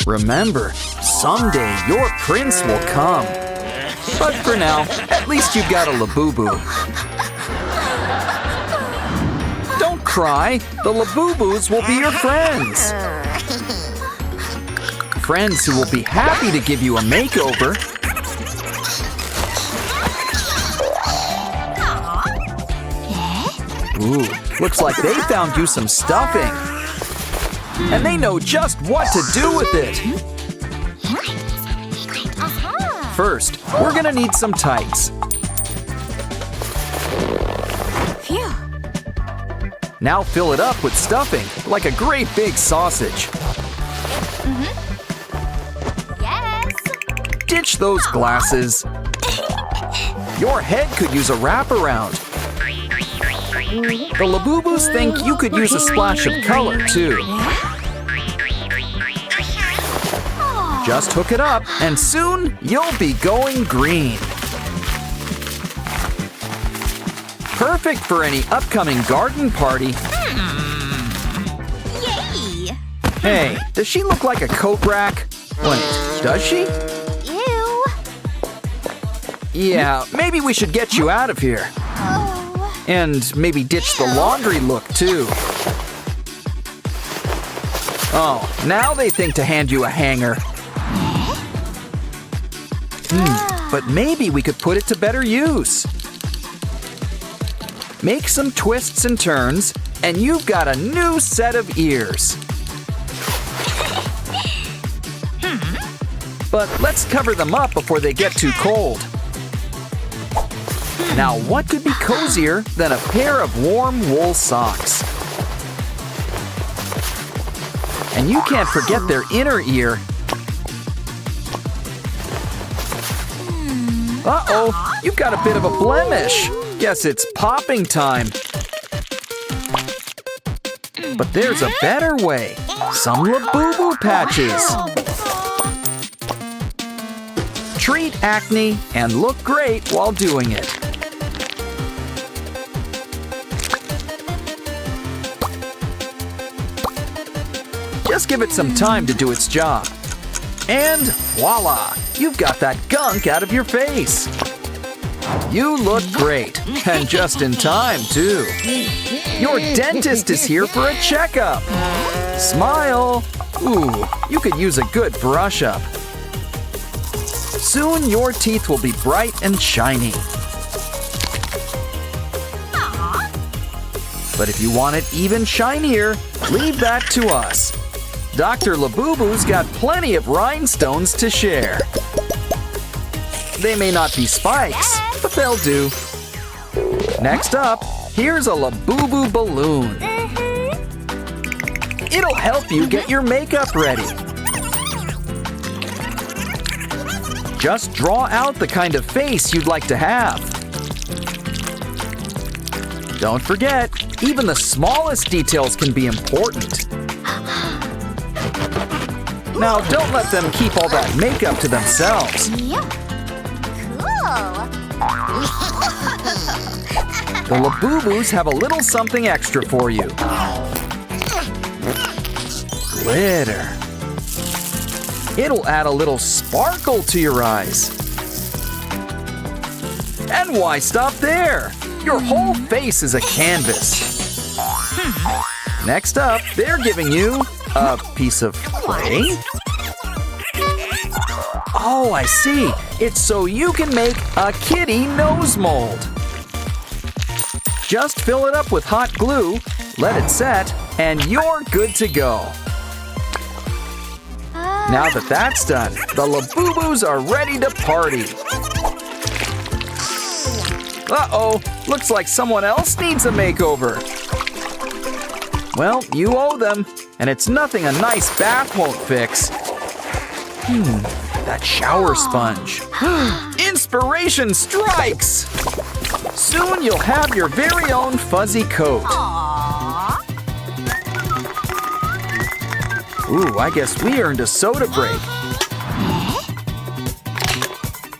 Remember, someday your prince will come. But for now, at least you've got a Labubu. Don't cry, the Labubus will be your friends. Friends who will be happy to give you a makeover. Ooh, looks like they found you some stuffing. And they know just what to do with it. First, we're gonna need some tights. Now fill it up with stuffing, like a great big sausage. Ditch those glasses. Your head could use a wraparound. The Labubus think you could use a splash of color, too. Just hook it up, and soon you'll be going green. Perfect for any upcoming garden party. Yay! Hey, does she look like a coat rack? Wait, does she? Ew. Yeah, maybe we should get you out of here. Oh. And maybe ditch the laundry look, too. Oh, now they think to hand you a hanger. But maybe we could put it to better use. Make some twists and turns, and you've got a new set of ears. But let's cover them up before they get too cold. Now, what could be cozier than a pair of warm wool socks? And you can't forget their inner ear. Uh-oh, you've got a bit of a blemish. Guess it's popping time. But there's a better way. Some Labubu patches. Treat acne and look great while doing it. Just give it some time to do its job. And voila! You've got that gunk out of your face. You look great, and just in time, too. Your dentist is here for a checkup. Smile. Ooh, you could use a good brush up. Soon your teeth will be bright and shiny. But if you want it even shinier, leave that to us. Dr. Labubu's got plenty of rhinestones to share. They may not be spikes, but they'll do. Next up, here's a Labubu balloon. It'll help you get your makeup ready. Just draw out the kind of face you'd like to have. Don't forget, even the smallest details can be important. Now, don't let them keep all that makeup to themselves. The Labubus have a little something extra for you. Glitter. It'll add a little sparkle to your eyes. And why stop there? Your whole face is a canvas. Next up, they're giving you a piece of clay? Oh, I see. It's so you can make a kitty nose mold. Just fill it up with hot glue, let it set, and you're good to go. Now that that's done, the Labubus are ready to party. Uh-oh, looks like someone else needs a makeover. Well, you owe them, and it's nothing a nice bath won't fix. That shower sponge. Inspiration strikes! Soon you'll have your very own fuzzy coat. Ooh, I guess we earned a soda break.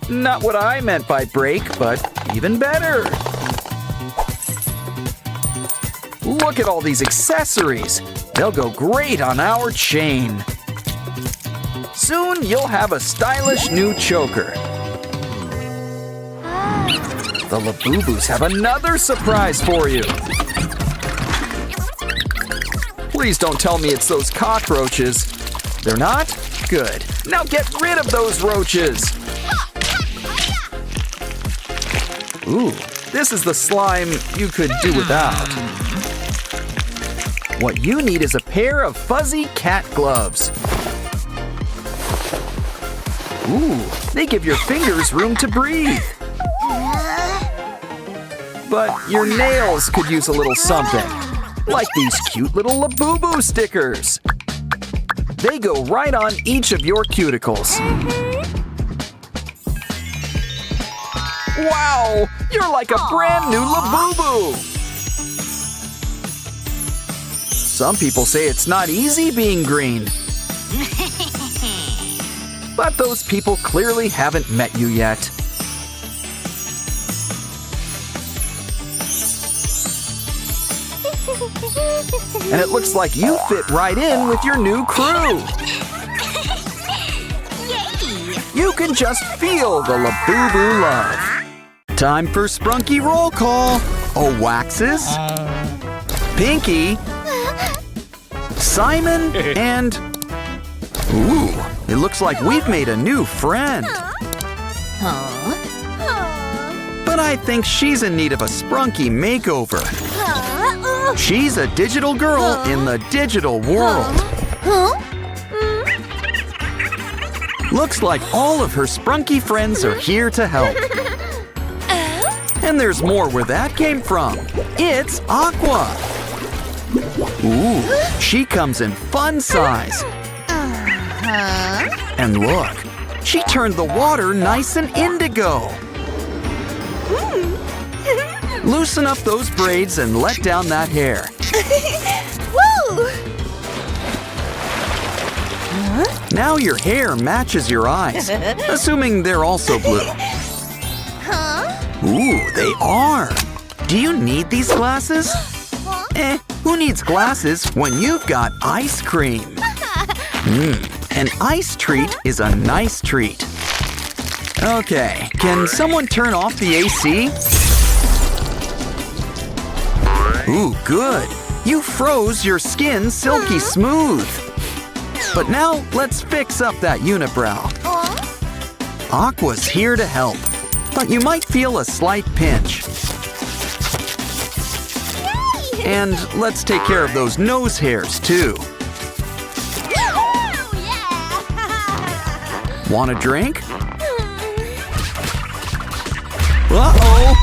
Not what I meant by break, but even better. Look at all these accessories. They'll go great on our chain. soon you'll have a stylish new choker. The Labubus have another surprise for you. Please don't tell me it's those cockroaches. They're not? Good. Now get rid of those roaches. Ooh, this is the slime you could do without. What you need is a pair of fuzzy cat gloves. Ooh, they give your fingers room to breathe. But your nails could use a little something, like these cute little Labubu stickers. They go right on each of your cuticles. Wow, you're like a brand new Labubu. Some people say it's not easy being green. But those people clearly haven't met you yet. And it looks like you fit right in with your new crew. You can just feel the Labubu love. Time for Spunky roll call. Oh, Waxes, Pinky, Simon, and... Ooh, it looks like we've made a new friend. But I think she's in need of a Spunky makeover. She's a digital girl in the digital world. Looks like all of her Spunky friends are here to help. And there's more where that came from. It's Aqua. Ooh, she comes in fun size. And look, she turned the water nice and indigo. Loosen up those braids and let down that hair. Now your hair matches your eyes, assuming they're also blue. Ooh, they are. Do you need these glasses? Who needs glasses when you've got ice cream? An ice treat is a nice treat. Okay, can someone turn off the AC? Ooh, good. You froze your skin silky smooth. But now let's fix up that unibrow. Aqua's here to help, but you might feel a slight pinch. And let's take care of those nose hairs too. Want a drink? Uh-oh!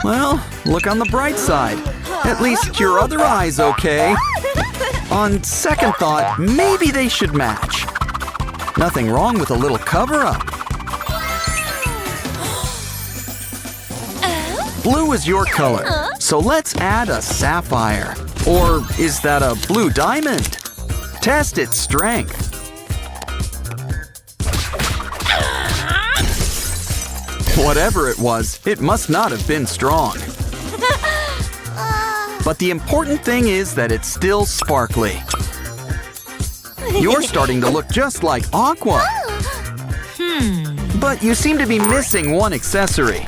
Well, look on the bright side. At least your other eye's okay. On second thought, maybe they should match. Nothing wrong with a little cover-up. Blue is your color, so let's add a sapphire. Or is that a blue diamond? Test its strength. Whatever it was, it must not have been strong. But the important thing is that it's still sparkly. You're starting to look just like Aqua. But you seem to be missing one accessory.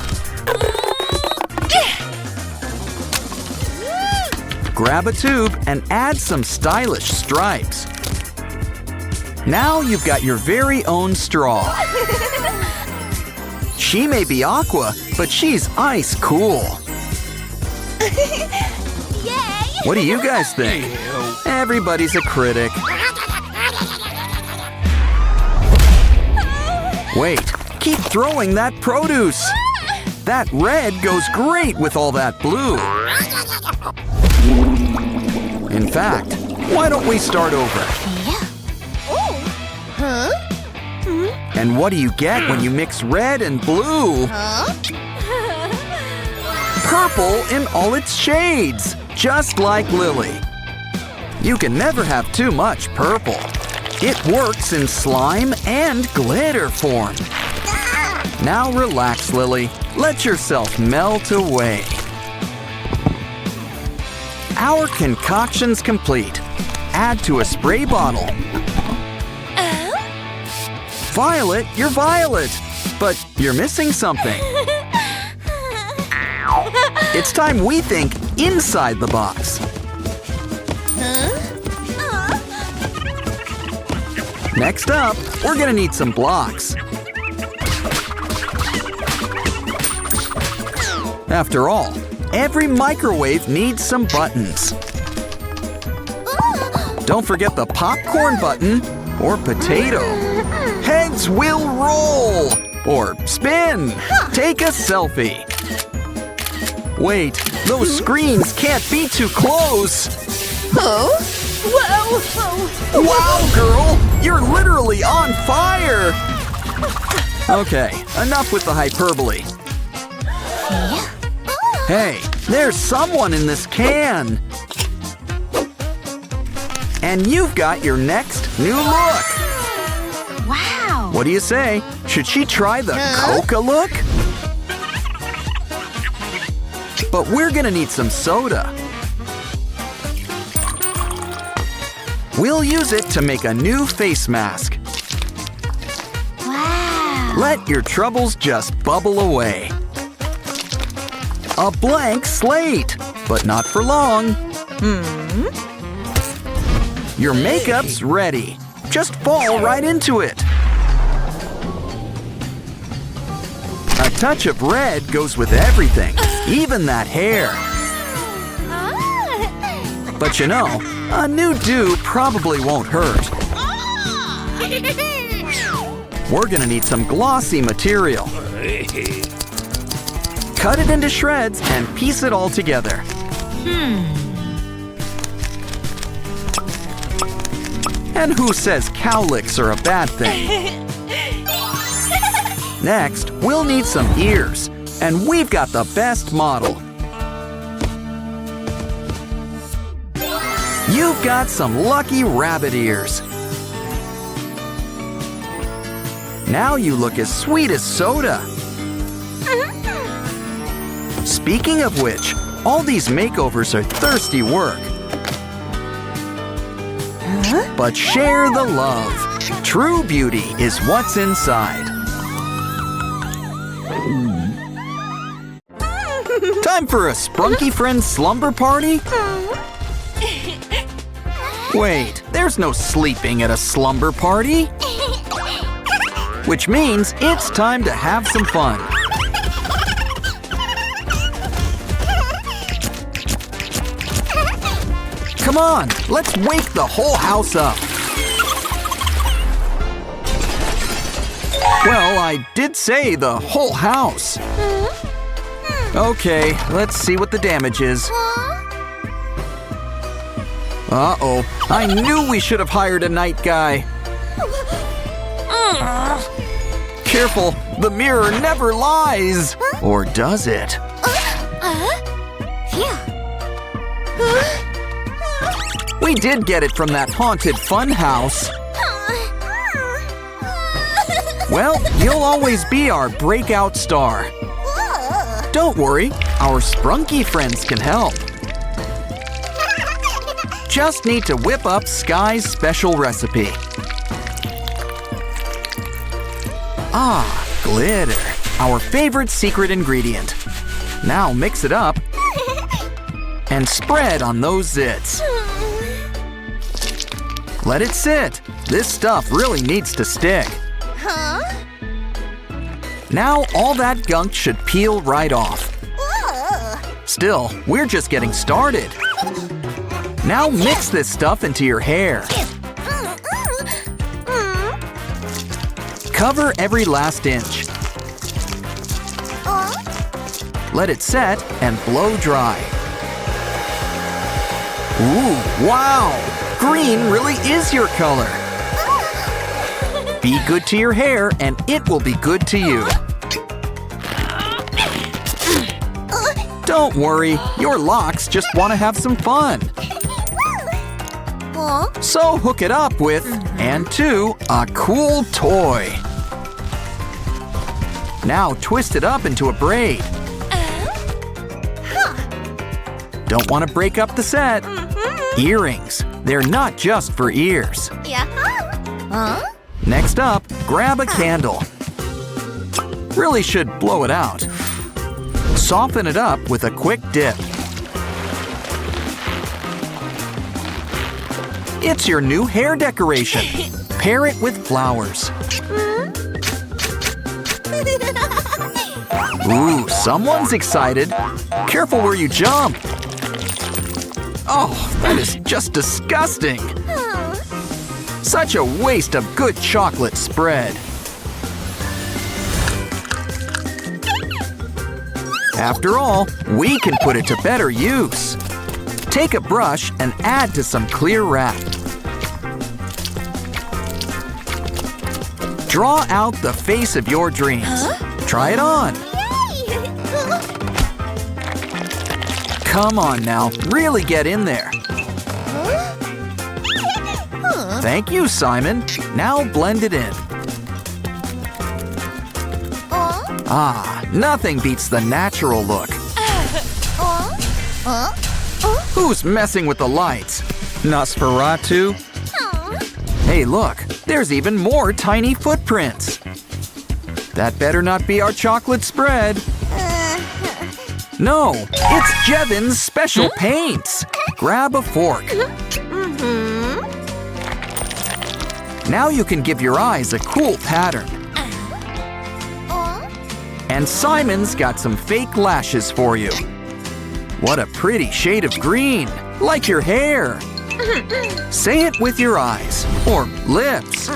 Grab a tube and add some stylish stripes. Now you've got your very own straw. She may be Aqua, but she's ice cool. What do you guys think? Everybody's a critic. Wait, keep throwing that produce. That red goes great with all that blue. In fact, why don't we start over? And what do you get when you mix red and blue? Purple in all its shades, just like Lily. You can never have too much purple. It works in slime and glitter form. Now relax, Lily. Let yourself melt away. Our concoction's complete. Add to a spray bottle. Violet, you're Violet. But you're missing something. It's time we think inside the box. Next up, we're gonna need some blocks. After all, every microwave needs some buttons. Don't forget the popcorn button or potato. Heads will roll or spin. Take a selfie. Wait, those screens can't be too close. Oh? Whoa! Wow, girl! You're literally on fire! Okay, enough with the hyperbole. Hey, there's someone in this can! And you've got your next new look! Wow! What do you say? Should she try the Coca look? But we're gonna need some soda. We'll use it to make a new face mask. Wow! Let your troubles just bubble away. A blank slate, but not for long. Your makeup's ready. Just fall right into it. A touch of red goes with everything, even that hair. But you know, a new do probably won't hurt. We're gonna need some glossy material. Cut it into shreds and piece it all together. And who says cowlicks are a bad thing? Next, we'll need some ears, and we've got the best model. You've got some lucky rabbit ears. Now you look as sweet as soda. Speaking of which, all these makeovers are thirsty work. But share the love. True beauty is what's inside. Time for a Spunky Friends slumber party? Wait, there's no sleeping at a slumber party. Which means it's time to have some fun. Come on, let's wake the whole house up. Well, I did say the whole house. Okay, let's see what the damage is. Uh-oh, I knew we should have hired a night guy. Careful, the mirror never lies. Or does it? We did get it from that haunted fun house. Well, you'll always be our breakout star. Don't worry, our Spunky friends can help. Just need to whip up Sky's special recipe. Ah, glitter, our favorite secret ingredient. Now mix it up and spread on those zits. Let it sit. This stuff really needs to stick. Now all that gunk should peel right off. Still, we're just getting started. Now mix this stuff into your hair. Cover every last inch. Let it set and blow dry. Ooh, wow! Green really is your color. Be good to your hair and it will be good to you. Don't worry, your locks just want to have some fun. So hook it up with, and to, a cool toy. Now twist it up into a braid. Don't want to break up the set. Earrings, they're not just for ears. Next up, grab a candle. Really should blow it out. Soften it up with a quick dip. It's your new hair decoration. Pair it with flowers. Ooh, someone's excited. Careful where you jump. Oh, that is just disgusting. Such a waste of good chocolate spread. After all, we can put it to better use. Take a brush and add to some clear wrap. Draw out the face of your dreams. Try it on. Come on now, really get in there. Thank you, Simon. Now blend it in. Ah, nothing beats the natural look. Who's messing with the lights? Nosferatu? Hey, look, there's even more tiny footprints. That better not be our chocolate spread. No, it's Jevin's special paints. Grab a fork. Now you can give your eyes a cool pattern. And Simon's got some fake lashes for you. What a pretty shade of green, like your hair. Say it with your eyes, or lips.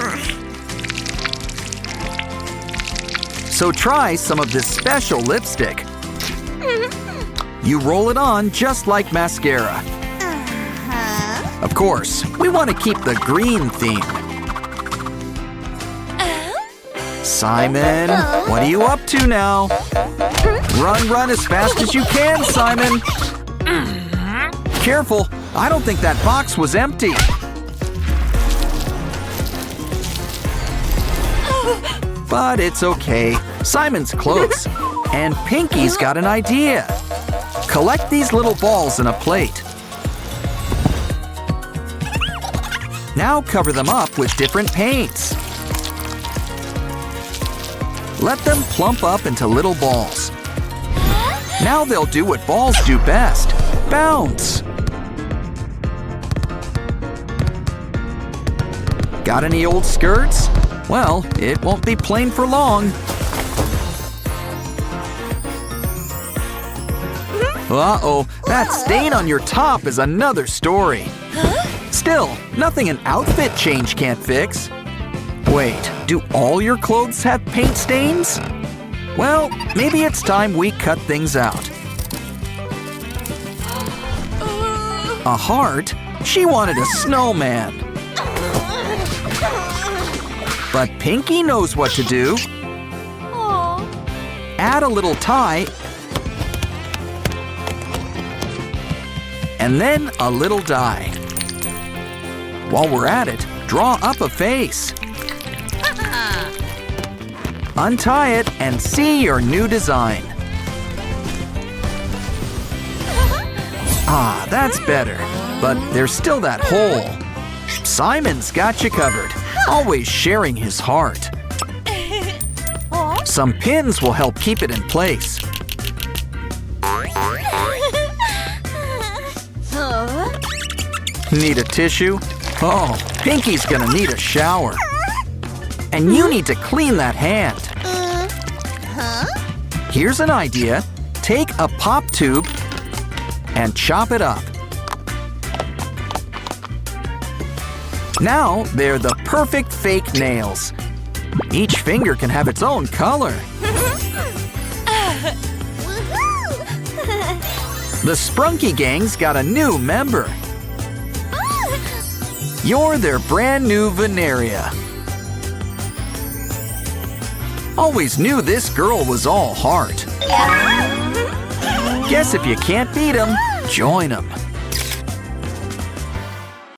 So try some of this special lipstick. You roll it on just like mascara. Of course, we want to keep the green theme. Simon, what are you up to now? Run as fast as you can, Simon. Careful, I don't think that box was empty. But it's okay. Simon's close. And Pinky's got an idea. Collect these little balls in a plate. Now cover them up with different paints. Let them plump up into little balls. Now they'll do what balls do best. Bounce. Got any old skirts? Well, it won't be plain for long. Uh-oh, that stain on your top is another story. Still, nothing an outfit change can't fix. Wait, do all your clothes have paint stains? Well, maybe it's time we cut things out. A heart? She wanted a snowman. But Pinky knows what to do. Add a little tie. And then a little dye. While we're at it, draw up a face. Untie it and see your new design. Ah, that's better. But there's still that hole. Simon's got you covered, always sharing his heart. Some pins will help keep it in place. Need a tissue? Oh, Pinky's gonna need a shower. And you need to clean that hand. Here's an idea. Take a pop tube and chop it up. Now they're the perfect fake nails. Each finger can have its own color. The Spunky gang's got a new member. You're their brand new Veneria. Always knew this girl was all heart. Guess if you can't beat 'em, join 'em.